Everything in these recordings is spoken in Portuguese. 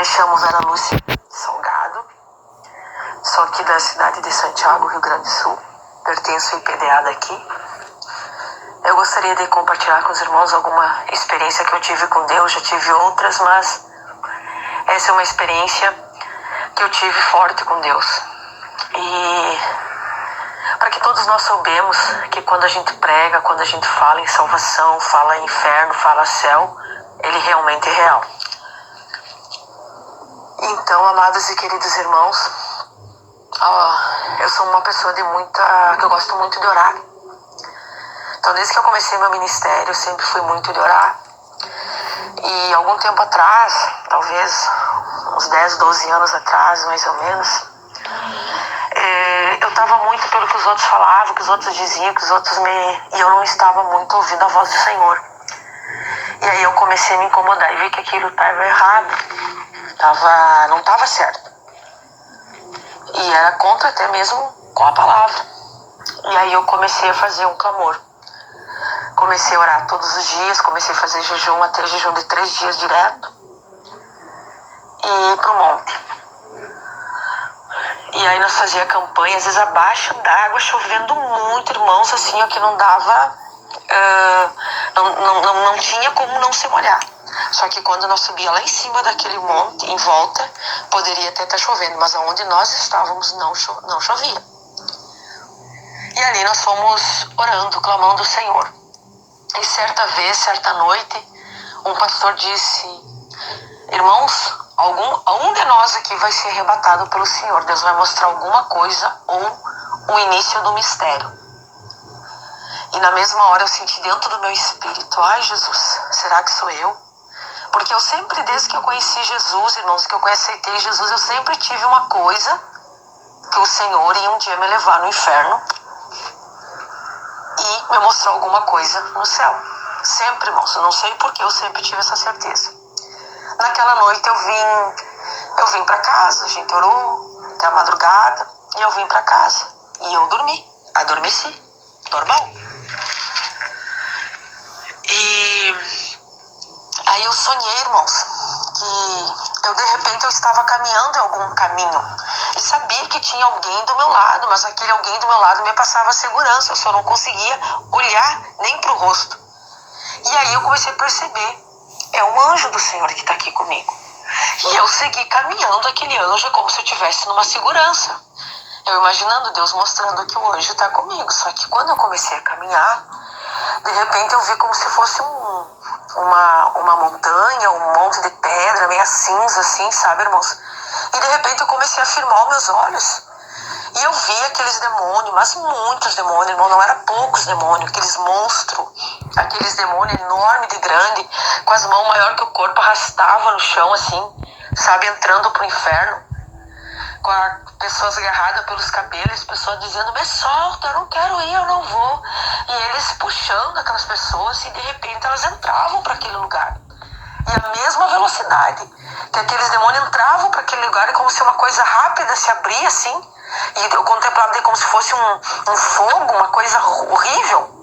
chamo Vera Lúcia Salgado, sou aqui da cidade de Santiago, Rio Grande do Sul, pertenço ao IPDA daqui. Eu gostaria de compartilhar com os irmãos alguma experiência que eu tive com Deus, já tive outras, mas essa é uma experiência que eu tive forte com Deus. E para que todos nós soubemos que quando a gente prega, quando a gente fala em salvação, fala em inferno, fala céu, ele realmente é real. Então, amados e queridos irmãos, eu sou uma pessoa que eu gosto muito de orar. Então, desde que eu comecei meu ministério, eu sempre fui muito de orar. E algum tempo atrás, talvez uns 10, 12 anos atrás, mais ou menos, eu estava muito pelo que os outros falavam, que os outros diziam, e eu não estava muito ouvindo a voz do Senhor. E aí eu comecei a me incomodar e vi que aquilo estava errado. Não estava certo. E era contra até mesmo com a palavra. E aí eu comecei a fazer um clamor. Comecei a orar todos os dias, comecei a fazer jejum, até jejum de 3 dias direto. E ir pro monte. E aí nós fazíamos campanha, às vezes abaixo d'água, chovendo muito, irmãos, assim, ó, que não dava, não tinha como não se molhar. Só que quando nós subíamos lá em cima daquele monte, em volta, poderia até estar chovendo, mas aonde nós estávamos não chovia. E ali nós fomos orando, clamando ao Senhor. E certa noite, um pastor disse: irmãos, algum de nós aqui vai ser arrebatado pelo Senhor. Deus vai mostrar alguma coisa ou o início do mistério. E na mesma hora eu senti dentro do meu espírito: ai, Jesus, será que sou eu? Porque eu sempre, desde que eu conheci Jesus, irmãos, que eu aceitei Jesus, eu sempre tive uma coisa, que o Senhor ia um dia me levar no inferno e me mostrar alguma coisa no céu. Sempre, irmãos, eu não sei porque eu sempre tive essa certeza. Naquela noite eu vim para casa, a gente orou até a madrugada, e eu vim para casa. E eu adormeci, normal. E aí eu sonhei, irmãos, que de repente eu estava caminhando em algum caminho e sabia que tinha alguém do meu lado, mas aquele alguém do meu lado me passava segurança, eu só não conseguia olhar nem para o rosto. E aí eu comecei a perceber: é um anjo do Senhor que está aqui comigo. E eu segui caminhando aquele anjo como se eu estivesse numa segurança. Eu imaginando Deus mostrando que o anjo está comigo. Só que quando eu comecei a caminhar, de repente eu vi como se fosse uma montanha, um monte de pedra, meio cinza assim, sabe, irmãos? E de repente eu comecei a firmar os meus olhos. E eu vi aqueles demônios, mas muitos demônios, irmão, não eram poucos demônios, aqueles monstros, aqueles demônios enormes de grande, com as mãos maior que o corpo, arrastava no chão assim, sabe, entrando pro inferno, com as pessoas agarradas pelos cabelos, pessoas dizendo: me solta, eu não quero ir, eu não vou. E eles puxando aquelas pessoas e de repente elas entravam para aquele lugar. E a mesma velocidade que aqueles demônios entravam para aquele lugar, é como se uma coisa rápida se abria assim. E eu contemplava como se fosse um fogo, uma coisa horrível,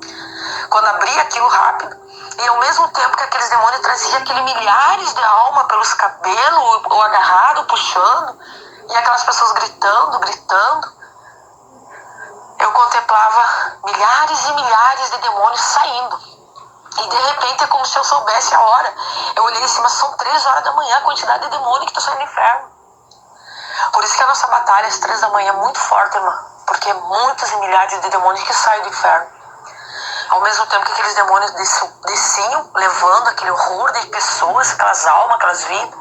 quando abria aquilo rápido. E ao mesmo tempo que aqueles demônios traziam aqueles milhares de almas pelos cabelos, ou agarrado, puxando, e aquelas pessoas gritando, eu contemplava milhares e milhares de demônios saindo. E de repente é como se eu soubesse a hora. Eu olhei em cima, são 3 horas da manhã, a quantidade de demônio que está saindo do inferno. Por isso que a nossa batalha às 3 da manhã é muito forte, irmã. Porque é muitos e milhares de demônios que saem do inferno. Ao mesmo tempo que aqueles demônios desciam, levando aquele horror de pessoas, aquelas almas, aquelas vidas,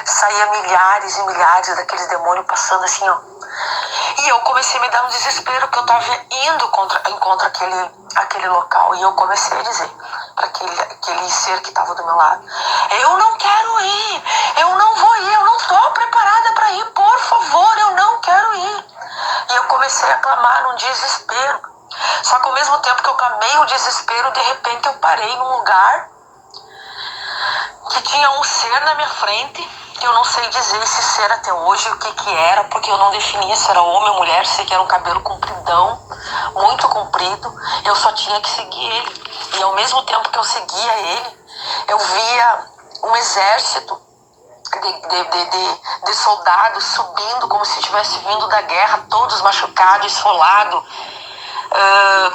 saía milhares e milhares daqueles demônios passando assim, ó. E eu comecei a me dar um desespero, que eu estava indo contra aquele local. E eu comecei a dizer para aquele ser que estava do meu lado: eu não quero ir, eu não vou ir, eu não estou preparada para ir, por favor, eu não quero ir. E eu comecei a clamar num desespero. Só que ao mesmo tempo que eu clamei o desespero, de repente eu parei num lugar que tinha um ser na minha frente, que eu não sei dizer esse ser até hoje o que era, porque eu não definia se era homem ou mulher. Sei que era um cabelo compridão, muito comprido, eu só tinha que seguir ele. E ao mesmo tempo que eu seguia ele, eu via um exército de soldados subindo como se tivesse vindo da guerra, todos machucados, esfolados,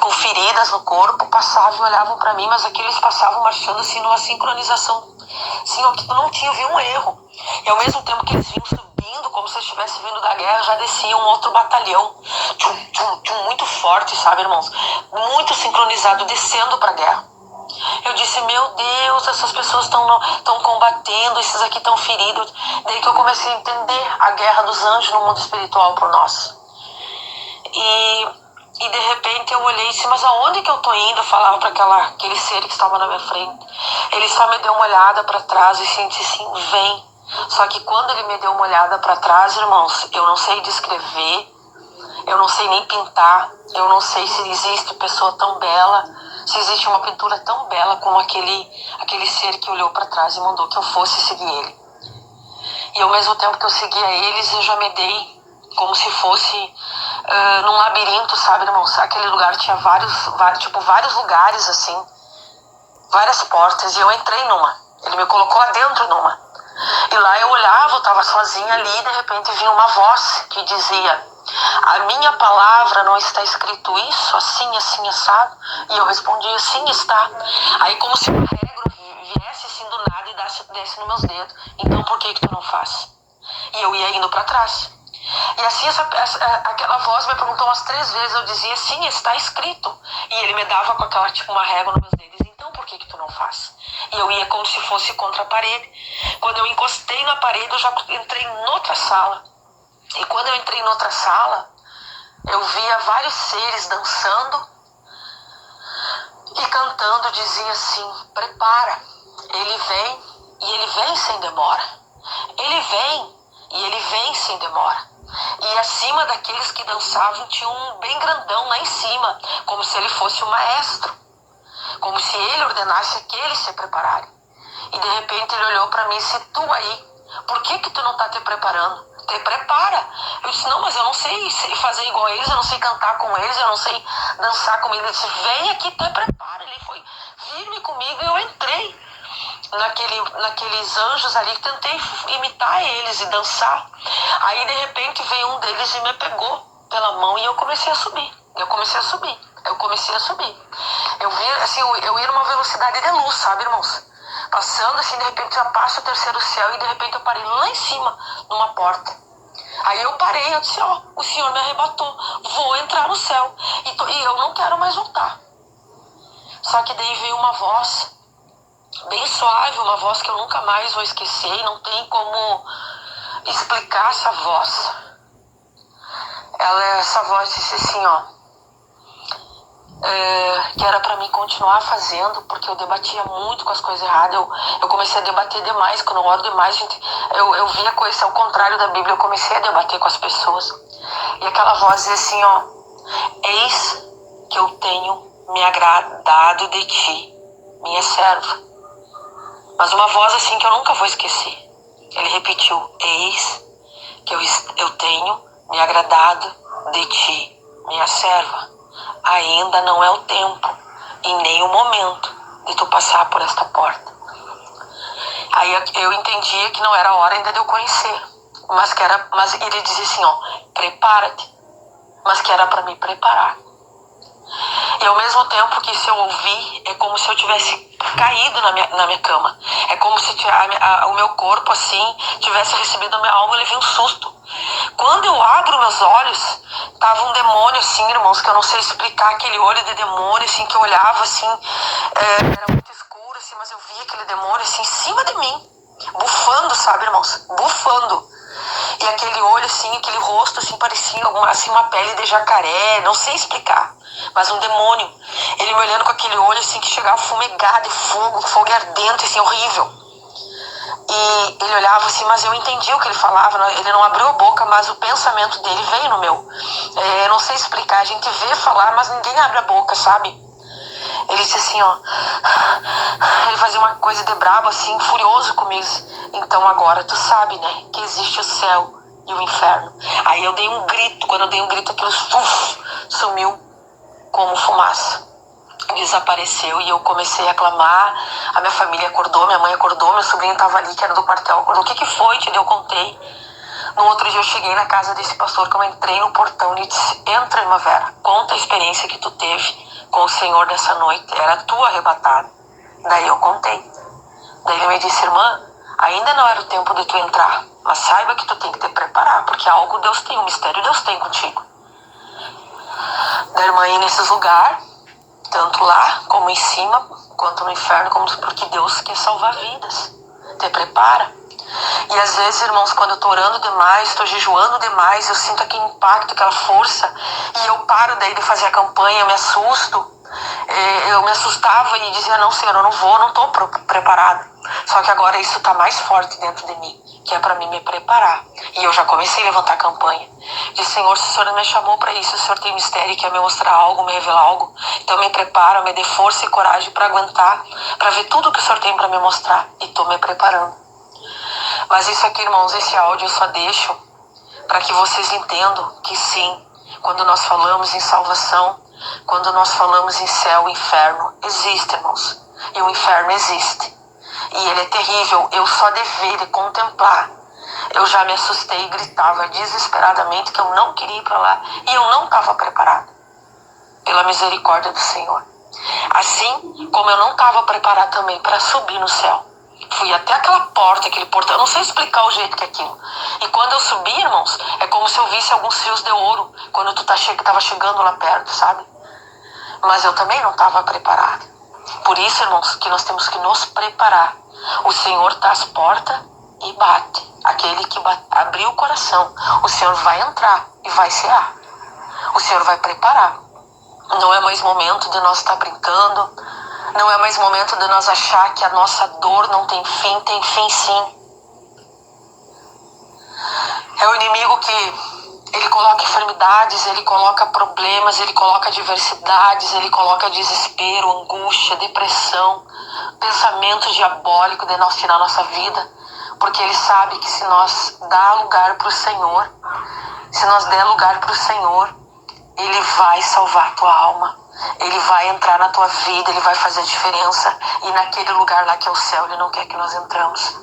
com feridas no corpo, passavam e olhavam para mim, mas aqueles passavam marchando assim numa sincronização, assim, ó, que tu não tinha visto um erro. E ao mesmo tempo que eles vinham subindo como se estivesse vindo da guerra, já descia um outro batalhão, muito forte, sabe, irmãos, muito sincronizado, descendo para a guerra. Eu disse, meu Deus, essas pessoas estão combatendo, esses aqui estão feridos. Daí que eu comecei a entender a guerra dos anjos no mundo espiritual por nós. E de repente eu olhei e disse, mas aonde que eu tô indo? Eu falava para aquele ser que estava na minha frente. Ele só me deu uma olhada para trás e disse assim, vem. Só que quando ele me deu uma olhada para trás, irmãos, eu não sei descrever, eu não sei nem pintar, eu não sei se existe pessoa tão bela, se existe uma pintura tão bela como aquele ser que olhou para trás e mandou que eu fosse seguir ele. E ao mesmo tempo que eu seguia eles, eu já me dei como se fosse num labirinto, sabe, irmãos? Aquele lugar tinha vários lugares, assim, várias portas, e eu entrei numa. Ele me colocou adentro numa. E lá eu olhava, eu estava sozinha ali, e de repente vinha uma voz que dizia, a minha palavra não está escrito isso, assim, assim, assado? E eu respondia, sim, está. Aí como se uma regra viesse assim do nada e desse nos meus dedos. Então por que tu não faz? E eu ia indo para trás. E assim aquela voz me perguntou umas 3 vezes, eu dizia, sim, está escrito. E ele me dava com aquela, tipo, uma régua nos meus dedos, então por que tu não faz? E eu ia como se fosse contra a parede. Quando eu encostei na parede, eu já entrei em outra sala. E quando eu entrei em outra sala, eu via vários seres dançando e cantando, dizia assim, prepara, ele vem e ele vem sem demora. Ele vem e ele vem sem demora. E acima daqueles que dançavam tinha um bem grandão lá em cima, como se ele fosse o maestro, como se ele ordenasse aqueles se prepararem. E de repente ele olhou para mim e disse, tu aí, por que tu não tá te preparando? Te prepara. Eu disse, não, mas eu não sei fazer igual a eles, eu não sei cantar como eles, eu não sei dançar como eles. Ele disse, vem aqui, te prepara. Ele foi firme comigo e eu entrei naqueles anjos ali, tentei imitar eles e dançar. Aí de repente veio um deles e me pegou pela mão e eu comecei a subir. Eu comecei a subir. Eu vi, assim, eu ia numa velocidade de luz, sabe, irmãos? Passando assim, de repente já passa o terceiro céu e de repente eu parei lá em cima, numa porta. Aí eu parei, eu disse, ó, o Senhor me arrebatou, vou entrar no céu e eu não quero mais voltar. Só que daí veio uma voz bem suave, uma voz que eu nunca mais vou esquecer, e não tem como explicar essa voz. Essa voz disse assim, ó, que era para mim continuar fazendo, porque eu debatia muito com as coisas erradas, eu comecei a debater demais, quando eu oro demais, gente, eu via coisa ao contrário da Bíblia, eu comecei a debater com as pessoas, e aquela voz dizia assim, ó, eis que eu tenho me agradado de ti, minha serva. Mas uma voz assim que eu nunca vou esquecer. Ele repetiu, eis que eu tenho me agradado de ti, minha serva. Ainda não é o tempo e nem o momento de tu passar por esta porta. Aí eu entendia que não era a hora ainda de eu conhecer. Mas ele dizia assim, ó, prepara-te. Mas que era para me preparar. E ao mesmo tempo que se eu ouvir, é como se eu tivesse caído na minha cama. É como se o meu corpo, assim, tivesse recebido a minha alma, eu levei um susto. Quando eu abro meus olhos, tava um demônio, assim, irmãos, que eu não sei explicar, aquele olho de demônio, assim, que eu olhava, assim, era muito escuro, assim, mas eu via aquele demônio, assim, em cima de mim, bufando, sabe, irmãos? Bufando. E aquele olho, assim, aquele rosto, assim, parecia uma pele de jacaré, não sei explicar. Mas um demônio, ele me olhando com aquele olho assim que chegava fumegado de fogo ardente, assim, horrível. E ele olhava assim, mas eu entendi o que ele falava, ele não abriu a boca, mas o pensamento dele veio no meu. Eu não sei explicar, a gente vê falar, mas ninguém abre a boca, sabe? Ele disse assim, ó, ele fazia uma coisa de brabo assim, furioso comigo. Então agora tu sabe, né, que existe o céu e o inferno. Aí eu dei um grito, quando eu dei um grito aquilo sumiu como fumaça. desapareceu e eu comecei a clamar. A minha família acordou, minha mãe acordou, meu sobrinho estava ali, que era do quartel, acordou. O que foi? Eu contei. No outro dia eu cheguei na casa desse pastor, que eu entrei no portão e disse: entra, irmã Vera, conta a experiência que tu teve com o Senhor dessa noite, era tu arrebatada. Daí eu contei. Daí ele me disse: irmã, ainda não era o tempo de tu entrar, mas saiba que tu tem que te preparar, porque algo Deus tem, um mistério Deus tem contigo. Da irmã ir nesses lugares, tanto lá como em cima, quanto no inferno, como porque Deus quer salvar vidas. Te prepara. E às vezes, irmãos, quando eu tô orando demais, tô jejuando demais, eu sinto aquele impacto, aquela força, e eu paro daí de fazer a campanha, eu me assusto. Eu me assustava e dizia: não, Senhor, eu não vou, não tô preparada. Só que agora isso tá mais forte dentro de mim, que é para mim me preparar. E eu já comecei a levantar a campanha. Disse: Senhor, se o Senhor me chamou para isso, o Senhor tem mistério e quer me mostrar algo, me revelar algo, então me prepara, me dê força e coragem para aguentar, para ver tudo que o Senhor tem para me mostrar. E tô me preparando. Mas isso aqui, irmãos, esse áudio eu só deixo para que vocês entendam que sim, quando nós falamos em salvação, quando nós falamos em céu e inferno, existe, irmãos. E o inferno existe. E ele é terrível. Eu só de ver, de contemplar, eu já me assustei e gritava desesperadamente que eu não queria ir para lá. E eu não estava preparada. Pela misericórdia do Senhor. Assim como eu não estava preparada também para subir no céu. Fui até aquela porta, aquele portão, eu não sei explicar o jeito que é aquilo. E quando eu subi, irmãos, é como se eu visse alguns fios de ouro quando tu estava chegando lá perto, sabe? Mas eu também não estava preparada. Por isso, irmãos, que nós temos que nos preparar. O Senhor está às portas e bate. Aquele que abrir o coração, o Senhor vai entrar e vai cear. O Senhor vai preparar. Não é mais momento de nós estar brincando. Não é mais momento de nós achar que a nossa dor não tem fim sim. É o inimigo que ele coloca enfermidades, ele coloca problemas, ele coloca adversidades, ele coloca desespero, angústia, depressão, pensamento diabólico de nós tirar nossa vida, porque ele sabe que se nós dar lugar para o Senhor, se nós der lugar para o Senhor, ele vai salvar a tua alma. Ele vai entrar na tua vida, ele vai fazer a diferença. E naquele lugar lá que é o céu, ele não quer que nós entramos.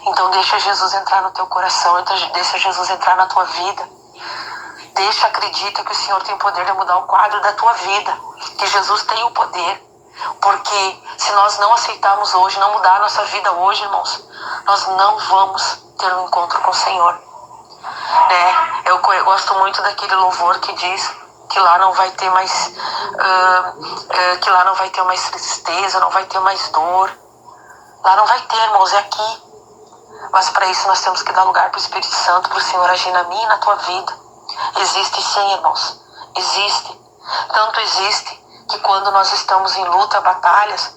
Então deixa Jesus entrar no teu coração, deixa Jesus entrar na tua vida. Acredita que o Senhor tem poder de mudar o quadro da tua vida. Que Jesus tem o poder. Porque se nós não aceitarmos hoje, não mudar a nossa vida hoje, irmãos, nós não vamos ter um encontro com o Senhor. Eu gosto muito daquele louvor que diz que lá não vai ter mais que lá não vai ter mais tristeza, não vai ter mais dor. Lá não vai ter, irmãos, é aqui. Mas para isso nós temos que dar lugar para o Espírito Santo, para o Senhor agir na minha e na tua vida. Existe sim, irmãos. Existe. Tanto existe que quando nós estamos em luta, batalhas,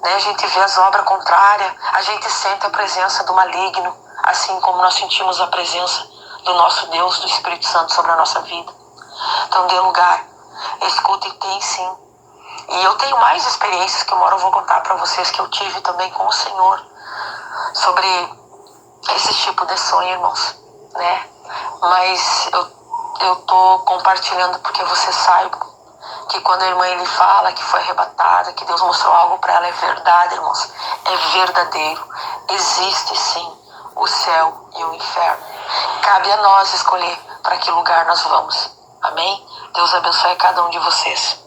a gente vê as obras contrárias, a gente sente a presença do maligno, assim como nós sentimos a presença do nosso Deus, do Espírito Santo sobre a nossa vida. Então dê lugar, escuta e tem sim. E eu tenho mais experiências que uma hora eu vou contar para vocês que eu tive também com o Senhor sobre esse tipo de sonho, irmãos, Mas eu tô compartilhando porque você saiba que quando a irmã ele fala que foi arrebatada, que Deus mostrou algo para ela, é verdade, irmãos, é verdadeiro. Existe sim o céu e o inferno. Cabe a nós escolher para que lugar nós vamos. Amém? Deus abençoe cada um de vocês.